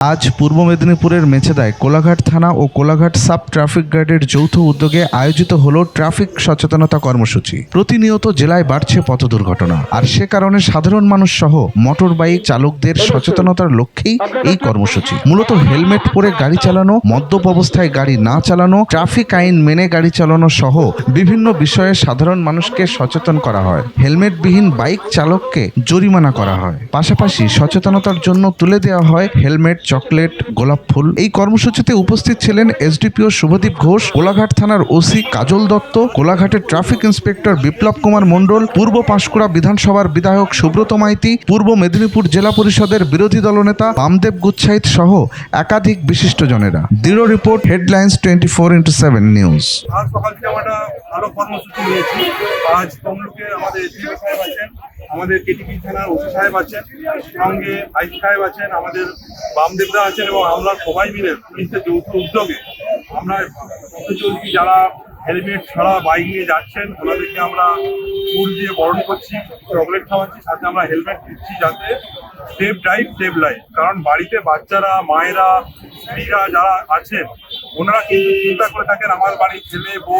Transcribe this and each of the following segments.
আজ পূর্ব মেদিনীপুরের মেছেদায় কোলাঘাট থানা ও কোলাঘাট সাব ট্রাফিক গার্ডের যৌথ উদ্যোগে আয়োজিত হলো ট্রাফিক সচেতনতা কর্মসূচি। প্রতিনিয়ত জেলায় বাড়ছে পথ দুর্ঘটনা, আর সে কারণে সাধারণ মানুষ সহ মোটর বাইক চালকদের সচেতনতার লক্ষ্যেই এই কর্মসূচি। মূলত হেলমেট পরে গাড়ি চালানো, মদ্যপ অবস্থায় গাড়ি না চালানো, ট্রাফিক আইন মেনে গাড়ি চালানো সহ বিভিন্ন বিষয়ে সাধারণ মানুষকে সচেতন করা হয়। হেলমেটবিহীন বাইক চালককে জরিমানা করা হয়। পাশাপাশি সচেতনতার জন্য তুলে দেওয়া হয় হেলমেট, চকলেট, গোলাপ ফুল। এই কর্মসূচিতে উপস্থিত ছিলেন এসডিপিও শুভদীপ ঘোষ, কোলাঘাট থানার ওসি কাজল দত্ত, কোলাঘাটের ট্রাফিক ইন্সপেক্টর বিপ্লব কুমার মণ্ডল, পূর্ব পাঁশকুড়া বিধানসভার বিধায়ক সুব্রত মাইতি, পূর্ব মেদিনীপুর জেলা পরিষদের বিরোধী দলনেতা বামদেব গুচ্ছাইত সহ একাধিক বিশিষ্টজনেরা। দৃঢ় রিপোর্ট, হেডলাইন্স 24x7 নিউজ। আজ সকাল থেকে আমরা আরো কর্মসূচি নিয়েছি। আজ তমলুকে আমাদের এসডিপিও সাহেব আছেন, আমাদের কেটিপি থানার ওসি সাহেব আছেন, সঙ্গে আইসি সাহেব আছেন, আমাদের বামদেবদা আছেন এবং আমরা সবাই মিলে পুলিশের যৌথ উদ্যোগে আমরা পথে চলছি যারা হেলমেট ছাড়া বাইক নিয়ে যাচ্ছেন ওনাদেরকে আমরা ফুল দিয়ে বরণ করছি, চকলেট খাওয়াচ্ছি, সাথে আমরা হেলমেট দিচ্ছি যাতে সেফ ড্রাইভ সেভ লাইফ। কারণ বাড়িতে বাচ্চারা, মায়েরা, স্ত্রীরা যারা আছেন ওনারা কিন্তু চিন্তা করে থাকেন আমার বাড়ির ছেলে, বউ,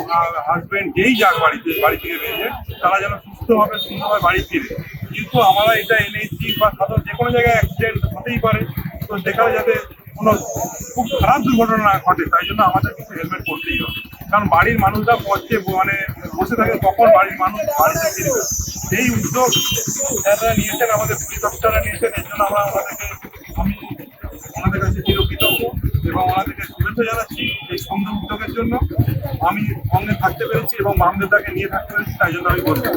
হাজবেন্ড যেই যাক বাড়ি থেকে বেরিয়ে তারা যেন সুস্থভাবে সুন্দরভাবে বাড়ি ফিরে। কিন্তু আমরা এটা এনেছি বা সাধারণ যে কোনো জায়গায় অ্যাক্সিডেন্ট হতেই পারে, তো সেখানে যাতে কোনো খুব খারাপ দুর্ঘটনা না ঘটে তাই জন্য আমাদের কিন্তু হেলমেট করতেই হবে। কারণ বাড়ির মানুষরা পড়ছে বসে থাকে কখন বাড়ির মানুষ বাড়িতে ফিরবে। এই উদ্যোগ যারা নিয়েছেন, আমাদের পুলিশ অফিসাররা নিয়েছেন, এই জন্য আমি ওনাদের কাছে চিরকৃতজ্ঞ এবং ওনাদেরকে শুভেচ্ছা জানাচ্ছি এই সুন্দর উদ্যোগের জন্য। আমি সঙ্গে থাকতে পেরেছি এবং বামদেবদাকে নিয়ে থাকতে পেরেছি, তাই জন্য আমি বলছি।